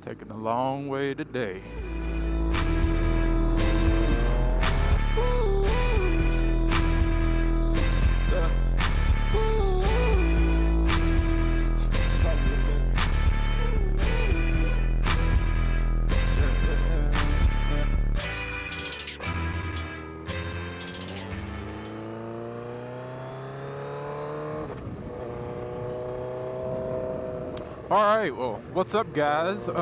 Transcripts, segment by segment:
Taking a long way today. Alright, well, what's up guys? This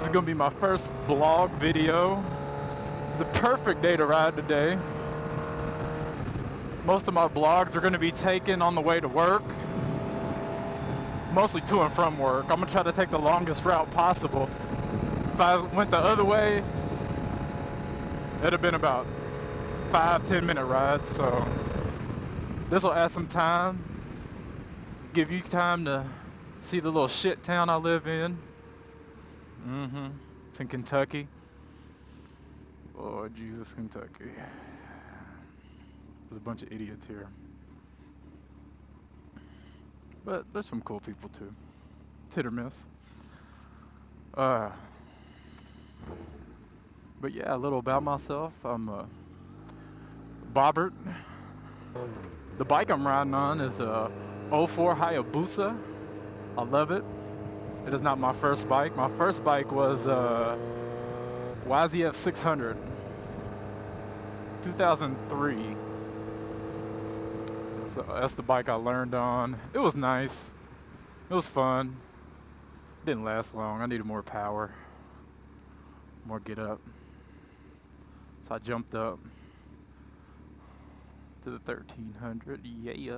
is gonna be my first vlog video. It's a perfect day to ride today. Most of my vlogs are gonna be taken on the way to work. Mostly to and from work. I'm gonna try to take the longest route possible. If I went the other way, it'd have been about 5-10 minute ride, so this will add some time. Give you time to see the little shit town I live in. It's in Kentucky. Oh, Jesus, Kentucky. There's a bunch of idiots here. But there's some cool people too. It's hit or miss. But yeah, a little about myself. I'm Bobbert. The bike I'm riding on is a 04 Hayabusa. I love it. It is not my first bike. My first bike was YZF 600, 2003. So that's the bike I learned on. It was nice. It was fun. Didn't last long. I needed more power, more get up. So I jumped up to the 1300. Yeah.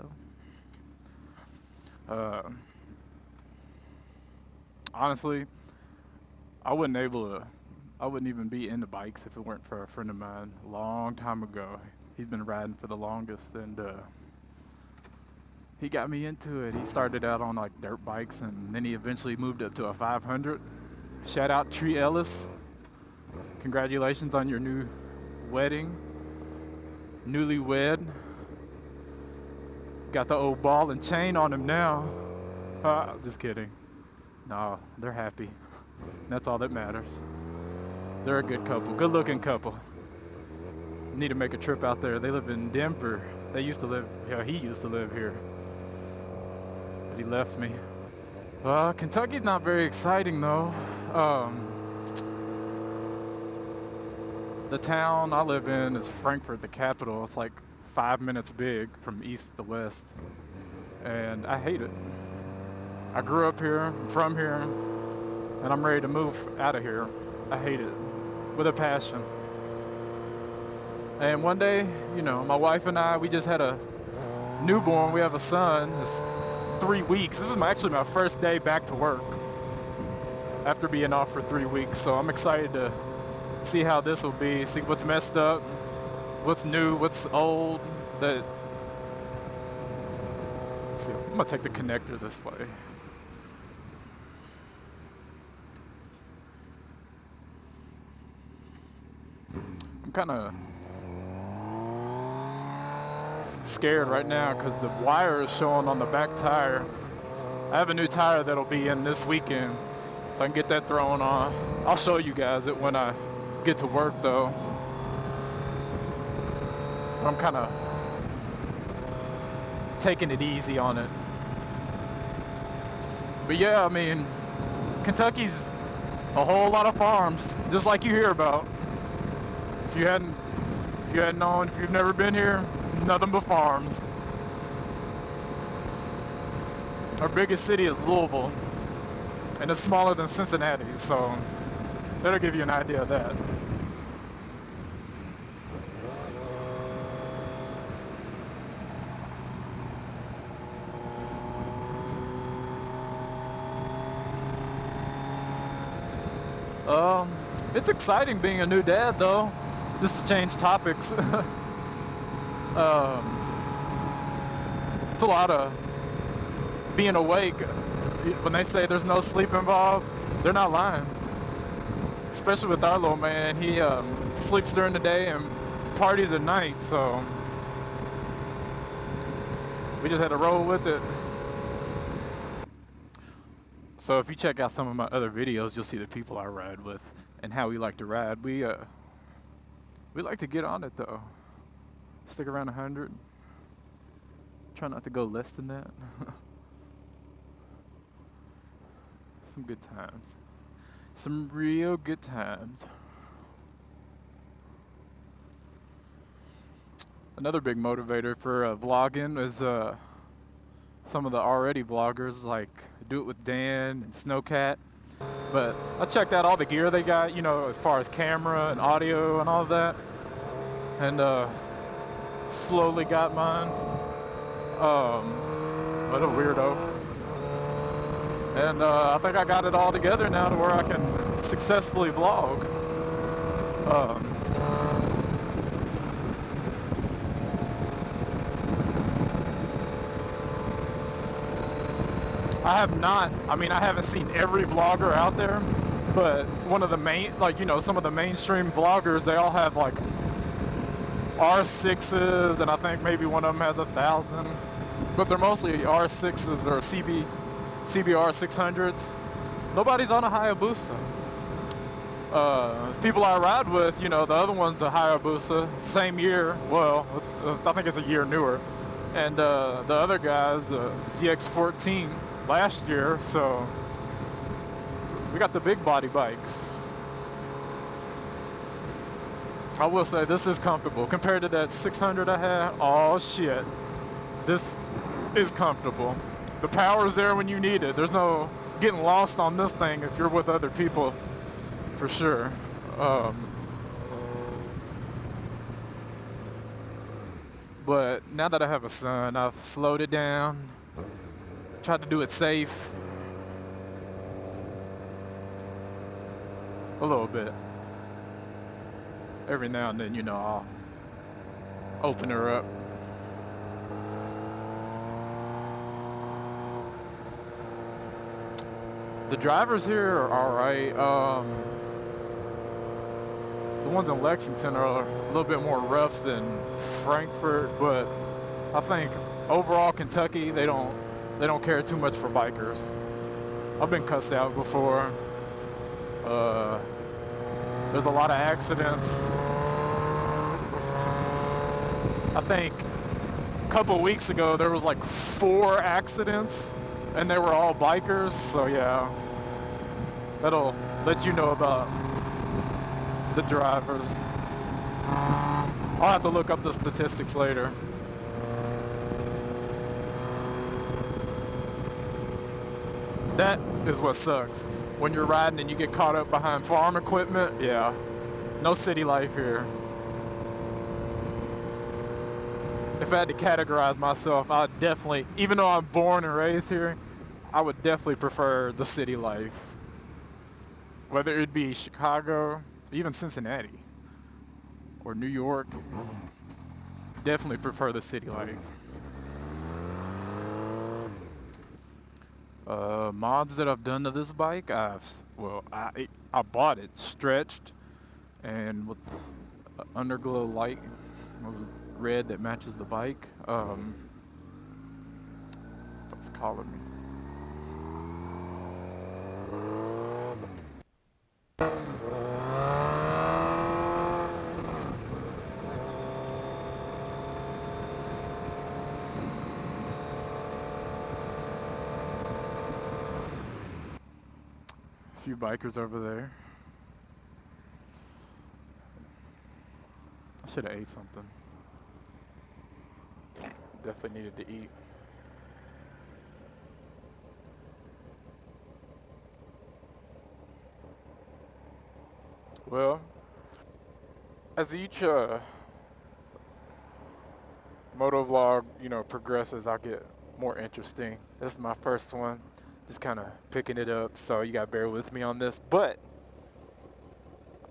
Honestly, I wouldn't even be into bikes if it weren't for a friend of mine a long time ago. He's been riding for the longest, and he got me into it. He started out on like dirt bikes, and then he eventually moved up to a 500. Shout out Tree Ellis. Congratulations on your new wedding. Newlywed. Got the old ball and chain on him now. Just kidding. No, they're happy. That's all that matters. They're a good couple, good looking couple. Need to make a trip out there. They live in Denver. He used to live here. But he left me. Kentucky's not very exciting though. The town I live in is Frankfort, the capital. It's like 5 minutes big from east to west, and I hate it. I grew up here, I'm from here, and I'm ready to move out of here. I hate it with a passion. And one day, you know, my wife and I, we just had a newborn. We have a son. It's 3 weeks. This is actually my first day back to work after being off for 3 weeks. So I'm excited to see how this will be, see what's messed up, what's new, what's old. I'm gonna take the connector this way. I'm kind of scared right now because the wire is showing on the back tire. I have a new tire that'll be in this weekend, so I can get that thrown on. I'll show you guys it when I get to work though. I'm kind of taking it easy on it. But yeah, I mean, Kentucky's a whole lot of farms, just like you hear about. If you hadn't known, if you've never been here, nothing but farms. Our biggest city is Louisville, and it's smaller than Cincinnati, so that'll give you an idea of that. It's exciting being a new dad though. Just to change topics. It's a lot of being awake. When they say there's no sleep involved, they're not lying. Especially with our little man, he sleeps during the day and parties at night, so we just had to roll with it. So if you check out some of my other videos, you'll see the people I ride with and how we like to ride. We like to get on it though. Stick around 100. Try not to go less than that. Some good times. Some real good times. Another big motivator for vlogging is some of the already vloggers like Do It With Dan and Snowcat. But I checked out all the gear they got, you know, as far as camera and audio and all of that. And slowly got mine. What a weirdo. And I think I got it all together now to where I can successfully vlog. I have not, I mean, I haven't seen every vlogger out there, but one of the main, like, you know, some of the mainstream vloggers, they all have like R6s, and I think maybe one of them has 1,000, but they're mostly R6s or CBR 600s. Nobody's on a Hayabusa. People I ride with, you know, the other one's a Hayabusa, same year, well, I think it's a year newer, and the other guy's a ZX14 last year, so we got the big body bikes. I will say this is comfortable compared to that 600 I had. Oh shit, this is comfortable. The power's there when you need it. There's no getting lost on this thing if you're with other people, for sure. But now that I have a son, I've slowed it down, tried to do it safe a little bit. Every now and then, you know, I'll open her up. The drivers here are alright. The ones in Lexington are a little bit more rough than Frankfurt, but I think overall Kentucky, they don't care too much for bikers. I've been cussed out before. There's a lot of accidents. I think a couple of weeks ago there was like 4 accidents and they were all bikers, so yeah, that'll let you know about the drivers. I'll have to look up the statistics later. That is what sucks. When you're riding and you get caught up behind farm equipment, yeah, no city life here. If I had to categorize myself, I would definitely, even though I'm born and raised here, I would definitely prefer the city life. Whether it be Chicago, even Cincinnati, or New York, definitely prefer the city life. Mods that I've done to this bike, I bought it stretched and with underglow light, red that matches the bike. It's calling me. A few bikers over there. I should have ate something. Definitely needed to eat. Well, as each motovlog, you know, progresses, I'll get more interesting. This is my first one, just kind of picking it up, so you gotta bear with me on this. But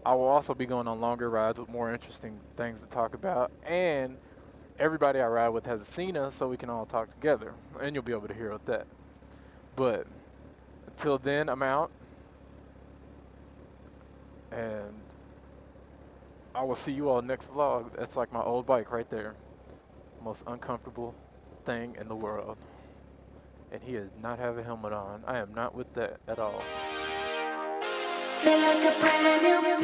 I will also be going on longer rides with more interesting things to talk about, and everybody I ride with has seen us, so we can all talk together, and you'll be able to hear with that. But until then, I'm out, and I will see you all next vlog. That's like my old bike right there. Most uncomfortable thing in the world. and he does not have a helmet on. I am not with that at all. Feel like a brand new